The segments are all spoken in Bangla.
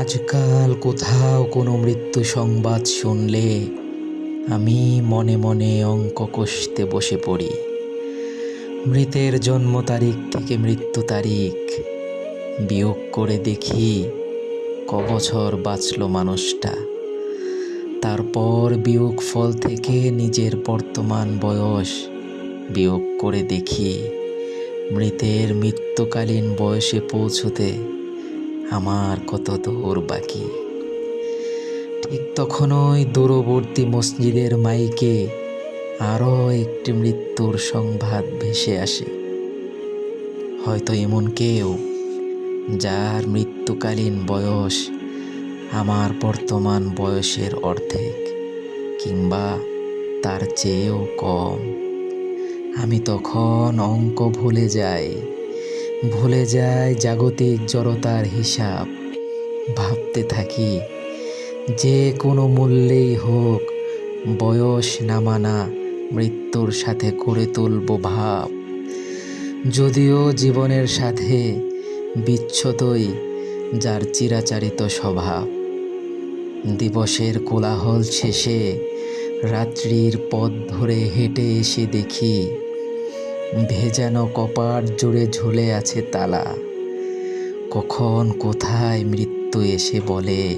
আজকাল কোথাও কোনো মৃত্যু সংবাদ শুনলে আমি মনে মনে অঙ্ক কষতে বসে পড়ি। মৃতের জন্ম তারিখ থেকে মৃত্যু তারিখ বিয়োগ করে দেখি কবছর বাঁচল মানুষটা। তারপর বিয়োগ ফল থেকে নিজের বর্তমান বয়স বিয়োগ করে দেখি মৃতের মৃত্যুকালীন বয়সে পৌঁছতে আমার কত দূর বাকি। ঠিক তখনই দূরবর্তী মসজিদের মাইকে আরও একটি মৃত্যুর সংবাদ ভেসে আসে। হয়তো এমন কেউ যার মৃত্যুকালীন বয়স আমার বর্তমান বয়সের অর্ধেক কিংবা তার চেয়েও কম। আমি তখন অঙ্ক ভুলে যাই জাগতিক জড়তার হিসাব। ভাবতে থাকি যে কোনো মূল্যেই হোক বয়স নামানা মৃত্যুর সাথে করে তুলব ভাব। যদিও জীবনের সাথে বিচ্ছেদই যার চিরাচরিত স্বভাব। দিবসের কোলাহল শেষে রাত্রির পথ ধরে হেঁটে এসে দেখি ভেজানো কপাট জুড়ে ঝুলে আছে তালা। কখন কোথায় মৃত্যু এসে বলে,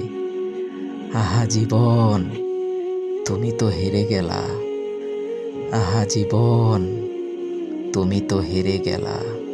আহা জীবন তুমি তো হেরে গেলা, আহা জীবন তুমি তো হেরে গেলা।